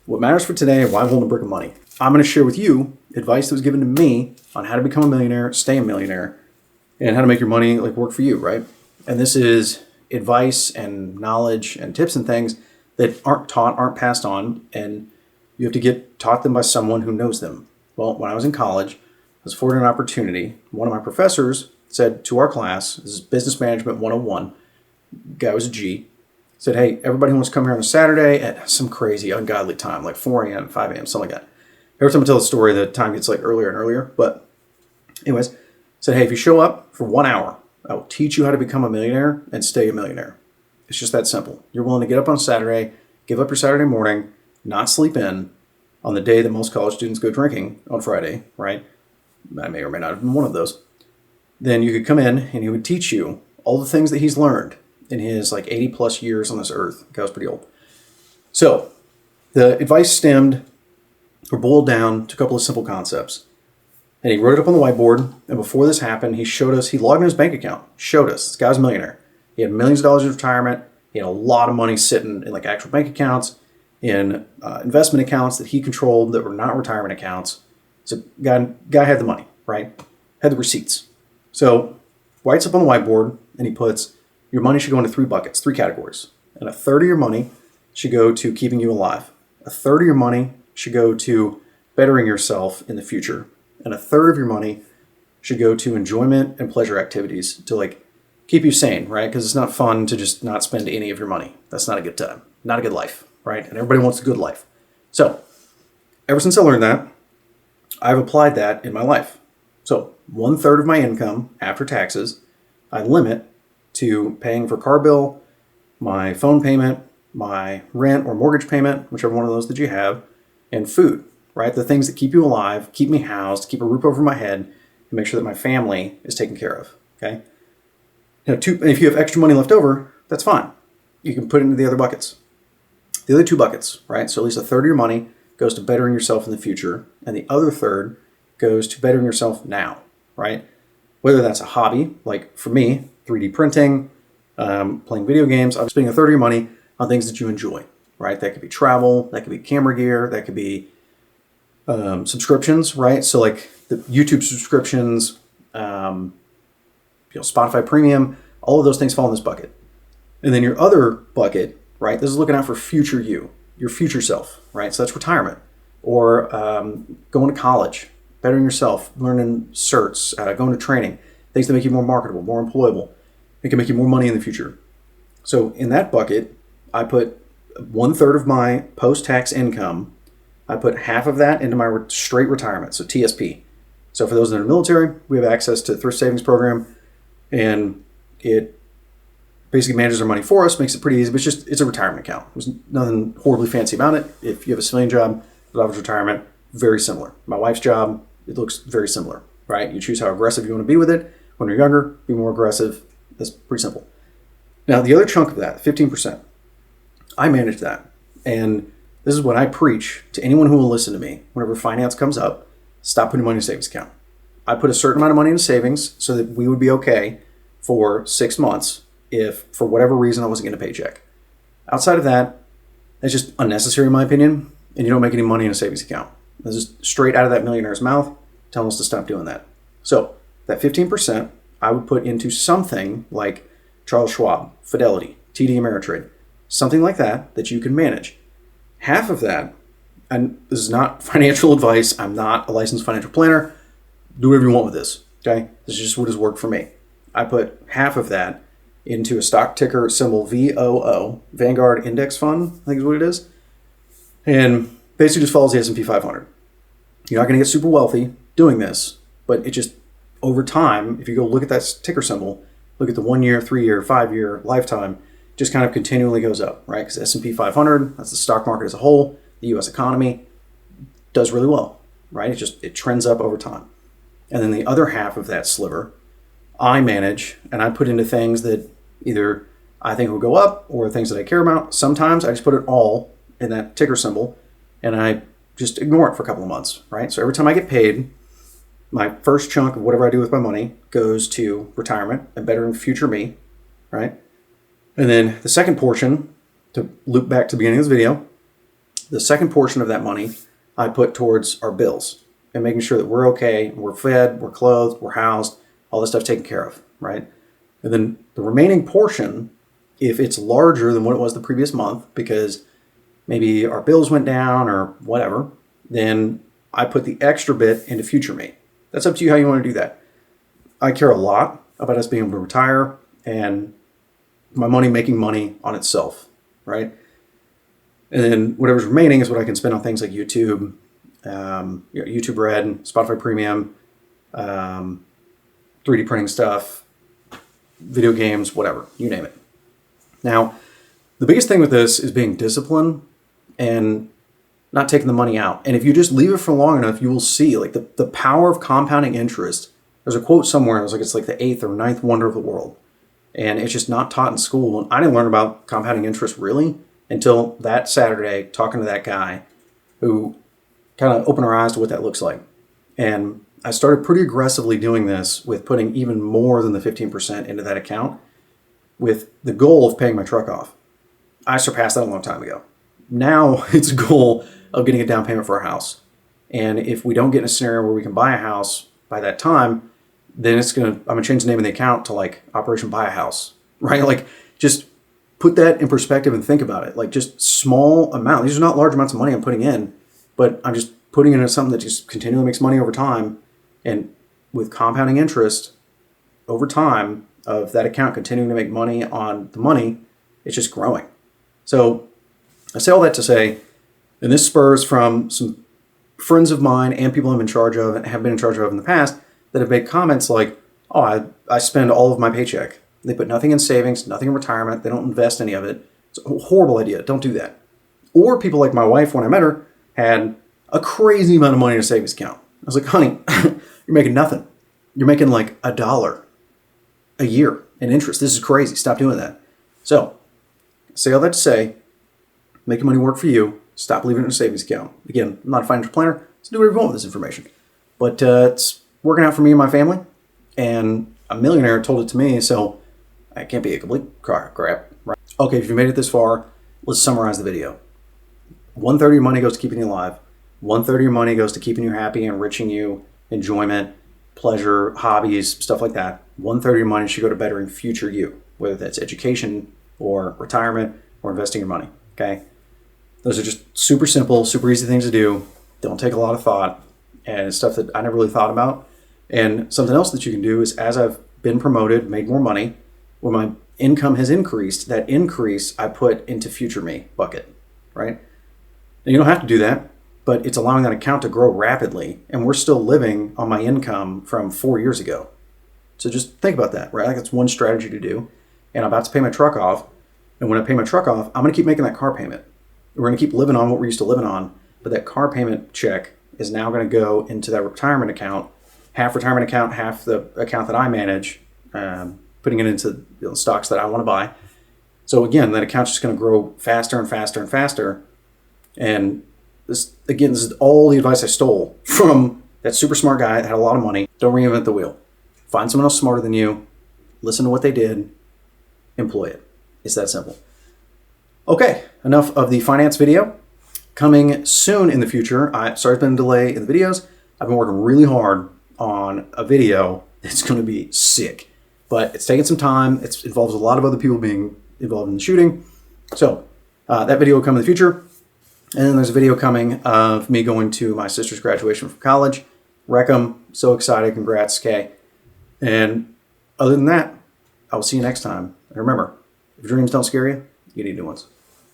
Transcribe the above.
what matters for today, why hold a brick of money? I'm going to share with you advice that was given to me on how to become a millionaire, stay a millionaire, and how to make your money work for you, right? And this is advice and knowledge and tips and things that aren't taught, aren't passed on, and you have to get taught them by someone who knows them. Well, when I was in college, I was afforded an opportunity. One of my professors said to our class, this is Business Management 101, guy was a G, said, hey, everybody wants to come here on a Saturday at some crazy, ungodly time, like 4 a.m., 5 a.m., something like that. Every time I tell the story, the time gets earlier and earlier. But anyways, said, hey, if you show up for 1 hour, I will teach you how to become a millionaire and stay a millionaire. It's just that simple. You're willing to get up on Saturday, give up your Saturday morning, not sleep in on the day that most college students go drinking on Friday, right? I may or may not have been one of those. Then you could come in and he would teach you all the things that he's learned in his 80 plus years on this earth. The guy was pretty old. So the advice stemmed or boiled down to a couple of simple concepts. And he wrote it up on the whiteboard. And before this happened, he showed us, he logged in his bank account, showed us, this guy was a millionaire. He had millions of dollars in retirement. He had a lot of money sitting in actual bank accounts, in investment accounts that he controlled that were not retirement accounts. So guy had the money, right? Had the receipts. So writes up on the whiteboard and he puts, your money should go into 3 buckets, 3 categories. And a third of your money should go to keeping you alive. A third of your money should go to bettering yourself in the future. And a third of your money should go to enjoyment and pleasure activities to keep you sane, right? Because it's not fun to just not spend any of your money. That's not a good time, not a good life, right? And everybody wants a good life. So ever since I learned that, I've applied that in my life. So 1/3 of my income after taxes, I limit to paying for car bill, my phone payment, my rent or mortgage payment, whichever one of those that you have, and food, right? The things that keep you alive, keep me housed, keep a roof over my head, and make sure that my family is taken care of, okay? Now, if you have extra money left over, that's fine. You can put it into the other buckets. The other 2 buckets, right? So at least a third of your money goes to bettering yourself in the future, and the other third goes to bettering yourself now, right? Whether that's a hobby, like for me, 3D printing, playing video games, I'm spending a third of your money on things that you enjoy, right? That could be travel, that could be camera gear, that could be subscriptions, right? So the YouTube subscriptions, Spotify Premium, all of those things fall in this bucket. And then your other bucket, right? This is looking out for future you, your future self, right? So that's retirement or going to college, bettering yourself, learning certs, going to training, things that make you more marketable, more employable. It can make you more money in the future. So in that bucket, I put 1/3 of my post-tax income. I put half of that into my straight retirement, so TSP. So for those that are in the military, we have access to the thrift savings program, and it basically manages our money for us, makes it pretty easy, but it's a retirement account. There's nothing horribly fancy about it. If you have a civilian job that offers retirement, very similar. My wife's job, it looks very similar, right? You choose how aggressive you want to be with it. When you're younger, be more aggressive. That's pretty simple. Now, the other chunk of that, 15%, I manage that. And this is what I preach to anyone who will listen to me. Whenever finance comes up, stop putting money in a savings account. I put a certain amount of money in savings so that we would be okay for 6 months if, for whatever reason, I wasn't getting a paycheck. Outside of that, it's just unnecessary in my opinion, and you don't make any money in a savings account. This is straight out of that millionaire's mouth telling us to stop doing that. So that 15%, I would put into something like Charles Schwab, Fidelity, TD Ameritrade, something like that you can manage. Half of that, and this is not financial advice, I'm not a licensed financial planner, do whatever you want with this, okay? This is just what has worked for me. I put half of that into a stock ticker symbol VOO, Vanguard Index Fund, I think is what it is, and basically just follows the S&P 500. You're not going to get super wealthy doing this, but it just, over time, if you go look at that ticker symbol, look at the 1 year, 3 year, 5 year, lifetime, just kind of continually goes up, right? Because S&P 500, that's the stock market as a whole, the U.S. economy, does really well, right? It trends up over time. And then the other half of that sliver, I manage, and I put into things that either I think will go up or things that I care about. Sometimes I just put it all in that ticker symbol, and I just ignore it for a couple of months, right? So every time I get paid, my first chunk of whatever I do with my money goes to retirement and bettering future me, right? And then the second portion, to loop back to the beginning of this video, The second portion of that money I put towards our bills and making sure that we're okay, we're fed, we're clothed, we're housed, all this stuff taken care of, right? And then the remaining portion, if it's larger than what it was the previous month, because maybe our bills went down or whatever, then I put the extra bit into future me. That's up to you how you want to do that. I care a lot about us being able to retire and my money making money on itself, right? And then whatever's remaining is what I can spend on things like YouTube, YouTube Red, Spotify Premium, 3D printing stuff, video games, whatever, you name it. Now, the biggest thing with this is being disciplined and not taking the money out. And if you just leave it for long enough, you will see like the power of compounding interest. There's a quote somewhere, it was like it's like the 8th or 9th wonder of the world. And it's just not taught in school. And I didn't learn about compounding interest really until that Saturday talking to that guy who kind of opened our eyes to what that looks like. And I started pretty aggressively doing this with putting even more than the 15% into that account with the goal of paying my truck off. I surpassed that a long time ago. Now it's a goal of getting a down payment for a house. And if we don't get in a scenario where we can buy a house by that time, then I'm gonna change the name of the account to like Operation Buy a House, right? Like just put that in perspective and think about it. Like just small amount. These are not large amounts of money I'm putting in, but I'm just putting it into something that just continually makes money over time. And with compounding interest over time of that account continuing to make money on the money, it's just growing. So I say all that to say, and this spurs from some friends of mine and people I'm in charge of and have been in charge of in the past that have made comments like, oh, I spend all of my paycheck. They put nothing in savings, nothing in retirement. They don't invest any of it. It's a horrible idea. Don't do that. Or people like my wife, when I met her, had a crazy amount of money in a savings account. I was like, honey, you're making nothing. You're making like $1 a year in interest. This is crazy. Stop doing that. So, say all that to say, making money work for you. Stop leaving it in a savings account. Again, I'm not a financial planner, so do whatever you want with this information. But it's working out for me and my family, and a millionaire told it to me, so I can't be a complete crap. Right? Okay, if you made it this far, let's summarize the video. 1/3 of your money goes to keeping you alive. 1/3 of your money goes to keeping you happy, enriching you, enjoyment, pleasure, hobbies, stuff like that. 1/3 of your money should go to bettering future you, whether that's education or retirement or investing your money, okay? Those are just super simple, super easy things to do. Don't take a lot of thought, and it's stuff that I never really thought about. And something else that you can do is, as I've been promoted, made more money, when my income has increased, that increase I put into future me bucket, right? Now, you don't have to do that, but it's allowing that account to grow rapidly, and we're still living on my income from 4 years ago. So just think about that, right? Like that's one strategy to do. And I'm about to pay my truck off, and when I pay my truck off, I'm gonna keep making that car payment. We're gonna keep living on what we're used to living on, but that car payment check is now gonna go into that retirement account, half retirement account, half the account that I manage, putting it into stocks that I wanna buy. So again, that account's just gonna grow faster and faster and faster. And this is all the advice I stole from that super smart guy that had a lot of money. Don't reinvent the wheel. Find someone else smarter than you, listen to what they did, employ it. It's that simple. Okay, enough of the finance video. Coming soon in the future, sorry it's been a delay in the videos. I've been working really hard on a video that's going to be sick, but it's taking some time. It involves a lot of other people being involved in the shooting. So that video will come in the future. And then there's a video coming of me going to my sister's graduation from college. Wreck-em, so excited, congrats, Kay. And other than that, I will see you next time. And remember, if dreams don't scare you, you need new ones.